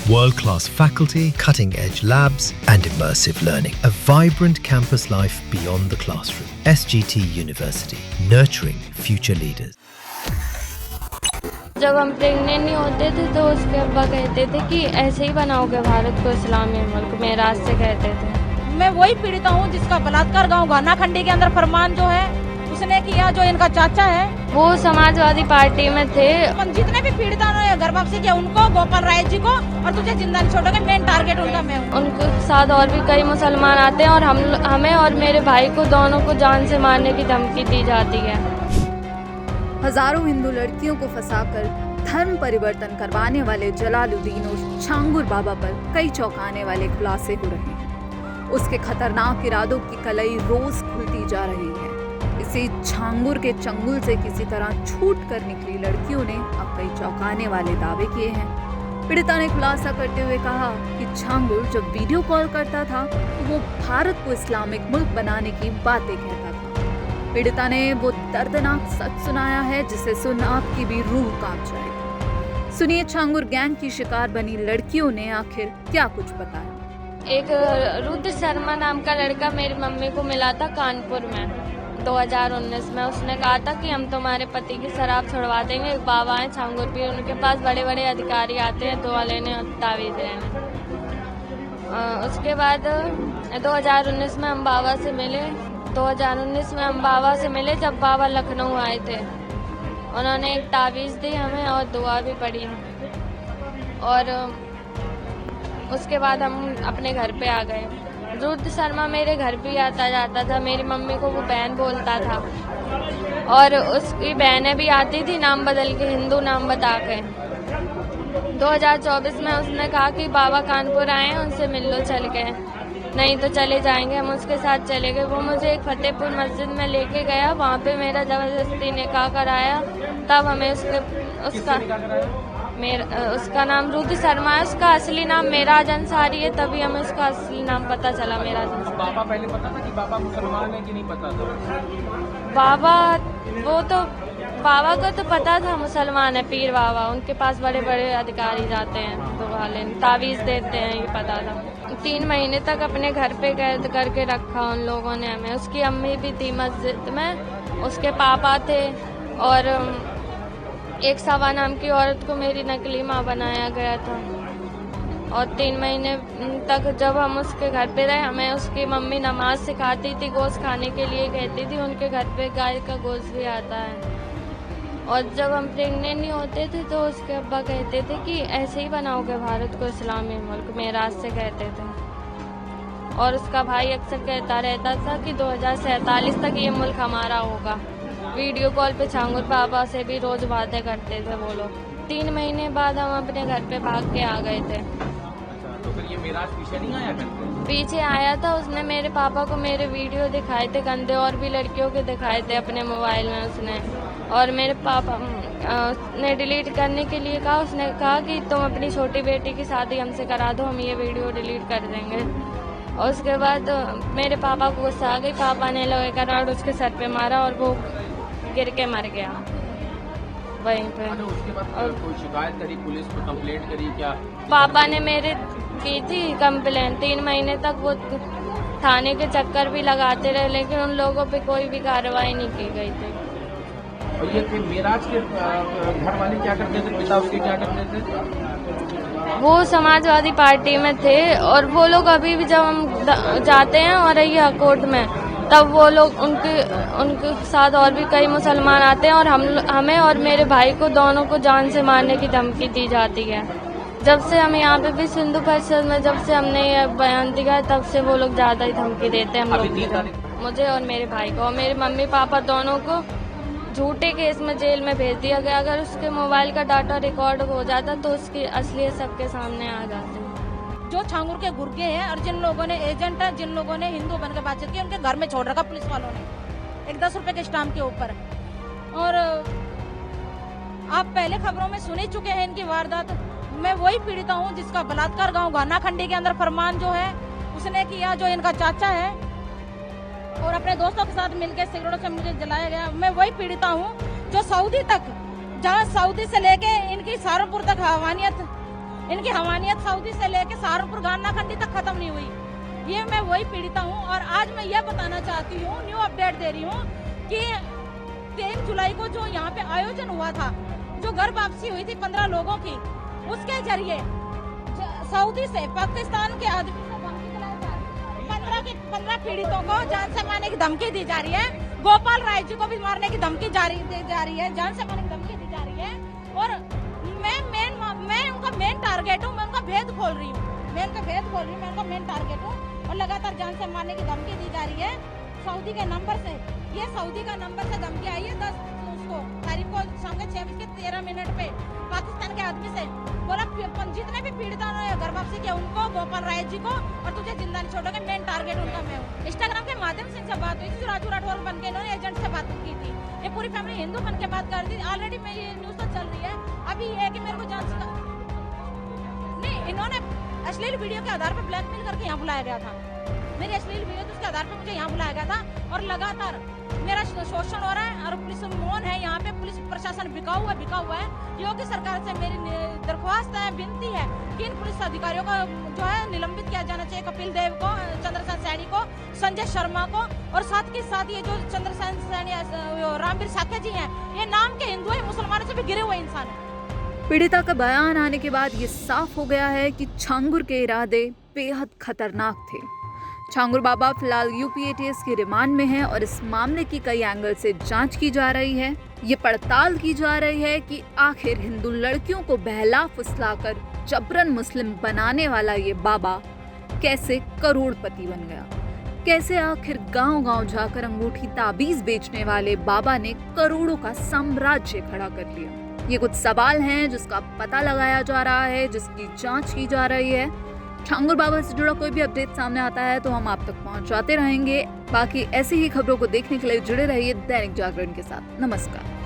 World-class faculty, cutting-edge labs, and immersive learning. A vibrant campus life beyond the classroom. SGT University, nurturing future leaders. जब हम pregnant नहीं होते थे तो उसके अब्बा कहते थे कि ऐसे ही बनाओगे भारत को इस्लामी मुल्क, मेराज से कहते थे। मैं वही पीड़िता हूँ जिसका बलात्कार गांव घानाखंडी के अंदर फरमान जो है उसने किया, जो इनका चाचा है वो समाजवादी पार्टी में थे। जितने भी पीड़िता ने गर्भवती किया उनको, गोपाल राय जी को, और तुझे जिंदा नहीं छोड़ोगे, मेन टारगेट उनका मैं हूँ। उनके साथ और भी कई मुसलमान आते हैं और हमें और मेरे भाई को दोनों को जान से मारने की धमकी दी जाती है। हजारों हिंदू लड़कियों को फंसाकर धर्म परिवर्तन करवाने वाले जलालुद्दीन और छांगुर बाबा पर कई चौंकाने वाले खुलासे हो रहे हैं। उसके खतरनाक इरादों की कलई रोज खुलती जा रही है। इसी छांगुर के चंगुल से किसी तरह छूट कर निकली लड़कियों ने अब कई चौंकाने वाले दावे किए हैं। पीड़िता ने खुलासा करते हुए कहा कि छांगुर जब वीडियो कॉल करता था तो वो भारत को इस्लामिक मुल्क बनाने की बातें कहता था। पीड़िता ने वो दर्दनाक सच सुनाया है जिसे सुन आपकी भी रूह कांप जाएगी। सुनिए छांगुर गैंग की शिकार बनी लड़कियों ने आखिर क्या कुछ बताया। एक रुद्र शर्मा नाम का लड़का मेरी मम्मी को मिला था कानपुर में 2019 में। उसने कहा था कि हम तुम्हारे पति की शराब छुड़वा देंगे। एक बाबा है छांगुर पीर, उनके पास बड़े बड़े अधिकारी आते हैं दुआ लेने और तावीज़ लेने। उसके बाद 2019 में हम बाबा से मिले। 2019 में हम बाबा से मिले जब बाबा लखनऊ आए थे। उन्होंने एक तावीज़ दी हमें और दुआ भी पढ़ी, और उसके बाद हम अपने घर पे आ गए। रुद्र शर्मा मेरे घर भी आता जाता था। मेरी मम्मी को वो बहन बोलता था और उसकी बहनें भी आती थी नाम बदल के, हिंदू नाम बता के। 2024 में उसने कहा कि बाबा कानपुर आए हैं, उनसे मिल लो चल के, नहीं तो चले जाएंगे। हम उसके साथ चले गए। वो मुझे एक फतेहपुर मस्जिद में लेके गया, वहाँ पे मेरा ज़बरदस्ती निकाह कराया। तब हमें उसका नाम रुद्र शर्मा है, उसका असली नाम मेराज अंसारी है। तभी हमें उसका असली नाम पता चला, मेराज अंसारी। बाबा पहले पता था कि बाबा मुसलमान है कि नहीं पता था? बाबा को तो पता था मुसलमान है, पीर बाबा। उनके पास बड़े बड़े अधिकारी जाते हैं दुआ लेने, तावीज़ देते हैं, ये पता था। 3 महीने तक अपने घर पे कैद करके रखा उन लोगों ने हमें। उसकी अम्मी भी थी मस्जिद में, उसके पापा थे, और एक सवा नाम की औरत को मेरी नकली माँ बनाया गया था। और 3 महीने तक जब हम उसके घर पे रहे, हमें उसकी मम्मी नमाज सिखाती थी, गोश्त खाने के लिए कहती थी। उनके घर पे गाय का गोश्त भी आता है। और जब हम प्रेग्नेंट नहीं होते थे तो उसके अब्बा कहते थे कि ऐसे ही बनाओगे भारत को इस्लामी मुल्क, मेराज से कहते थे। और उसका भाई अक्सर कहता रहता था कि 2047 तक ये मुल्क हमारा होगा। वीडियो कॉल पे छांगुर बाबा से भी रोज बातें करते थे वो लोग। 3 महीने बाद हम अपने घर पे भाग के आ गए थे। तो फिर ये मेराज पीछे नहीं आया करते? पीछे आया था। उसने मेरे पापा को मेरे वीडियो दिखाए थे गंदे, और भी लड़कियों के दिखाए थे अपने मोबाइल में उसने। और मेरे पापा ने डिलीट करने के लिए कहा। उसने कहा कि तुम अपनी छोटी बेटी की शादी हमसे करा दो, हम ये वीडियो डिलीट कर देंगे। और उसके बाद मेरे पापा को गुस्सा आ गई। पापा ने लोहे का रॉड उसके सर पे मारा और वो गिर के मर गया वहीं पे। उसके बाद कोई शिकायत करी, पुलिस को कंप्लेंट करी क्या? पापा ने मेरे की थी कंप्लेंट। 3 महीने तक वो थाने के चक्कर भी लगाते रहे, लेकिन उन लोगों पे कोई भी कार्रवाई नहीं की गई थी। और ये फिर मेराज के घर वाले क्या करते थे, पिता उसके क्या करते थे? वो समाजवादी पार्टी में थे, और वो लोग अभी भी जब हम जाते हैं और ये कोर्ट में, तब वो लोग उनके साथ और भी कई मुसलमान आते हैं और हमें और मेरे भाई को दोनों को जान से मारने की धमकी दी जाती है। जब से हम यहाँ पे भी सिंधु परिषद में जब से हमने ये बयान दिया, तब से वो लोग ज्यादा ही धमकी देते हैं हम लोग, मुझे और मेरे भाई को। और मेरे मम्मी पापा दोनों को झूठे केस में जेल में भेज दिया गया। अगर उसके मोबाइल का डाटा रिकॉर्ड हो जाता तो उसकी असलियत सबके सामने आ जाती। जो छांगुर के गुर्गे हैं और जिन लोगों ने एजेंट है, जिन लोगों ने हिंदू बनकर बातचीत की, उनके घर में छोड़ रखा पुलिस वालों ने एक 10 रुपए के स्टाम्प के ऊपर। और आप पहले खबरों में सुन ही चुके हैं इनकी वारदात। मैं वही पीड़िता हूँ जिसका बलात्कार गांव घानाखंडी के अंदर फरमान जो है उसने किया, जो इनका चाचा है, और अपने दोस्तों के साथ मिलकर सिगरेटों से मुझे जलाया गया। मैं वही पीड़िता हूँ जो सऊदी तक, जहाँ सऊदी से लेके इनकी सहारनपुर तक हवानियत इनकी हवानियत सऊदी से लेके सहारनपुर गान्नाखंडी तक खत्म नहीं हुई। ये मैं वही पीड़िता हूँ और आज मैं ये बताना चाहती हूँ, न्यू अपडेट दे रही हूँ कि 3 जुलाई को जो यहाँ पे आयोजन हुआ था, जो घर वापसी हुई थी 15 लोगों की, उसके जरिए सऊदी से पाकिस्तान के आदमी से धमकी दिलाई जा रही है। 15 पीड़ितों को जान से मारने की धमकी दी जा रही है। गोपाल राय जी को भी मारने की धमकी दी जा रही है, जान से मारने की धमकी दी जा रही है। और मैं उनका मेन टारगेट हूँ, मैं उनका भेद खोल रही हूँ, मैं उनका मेन टारगेट हूँ। और लगातार जान से मारने की धमकी दी जा रही है सऊदी के नंबर से। ये सऊदी का नंबर से धमकी आई है 10 तारीख को शाम के 6:13 पे पाकिस्तान के आदमी से। बोला जितने भी पीड़ित घर वापसी किया उनको, गोपाल राय जी को, और तुझे जिंदा नहीं छोड़ोगे, मेन टारगेट उनका मैं हूँ। इंस्टाग्राम के माध्यम से इनसे बात हुई थी, जो राजू राठौर बन के इन्होंने एजेंट से बात की थी। ये पूरी फैमिली हिंदू बन के बात कर दी। ऑलरेडी मेरी ये न्यूज तो चल रही है। अभी ये है कि मेरे को जान नहीं, इन्होंने अश्लील वीडियो के आधार पर ब्लैकमेल करके यहाँ बुलाया गया था। मेरी अश्लील वीडियो तो उसके आधार पर मुझे यहाँ बुलाया गया था और लगातार मेरा शोषण हो रहा है और पुलिस मौन है। यहाँ पे पुलिस प्रशासन बिका हुआ है। योगी सरकार से मेरी दरख्वास्त है, विनती है कि इन पुलिस अधिकारियों को जो है निलंबित किया जाना चाहिए। कपिल देव को, चंद्रसेन सैनी को, संजय शर्मा को, और साथ के साथ ये जो चंद्रसेन सैनी, रामवीर साखे जी हैं, ये नाम के हिंदू है, मुसलमानों से भी गिरे हुए इंसान है। पीड़िता का बयान आने के बाद ये साफ हो गया है कि छांगुर के इरादे बेहद खतरनाक थे। छांगुर बाबा फिलहाल यूपीएटीएस के रिमांड में हैं और इस मामले की कई एंगल से जांच की जा रही है। ये पड़ताल की जा रही है कि आखिर हिंदू लड़कियों को बहला फुसलाकर जबरन मुस्लिम बनाने वाला ये बाबा कैसे करोड़पति बन गया। कैसे आखिर गांव-गांव जाकर अंगूठी ताबीज बेचने वाले बाबा ने करोड़ों का साम्राज्य खड़ा कर लिया। ये कुछ सवाल हैं जिसका पता लगाया जा रहा है, जिसकी जांच की जा रही है। छांगुर बाबा से जुड़ा कोई भी अपडेट सामने आता है तो हम आप तक पहुंचाते रहेंगे। बाकी ऐसी ही खबरों को देखने के लिए जुड़े रहिए दैनिक जागरण के साथ। नमस्कार।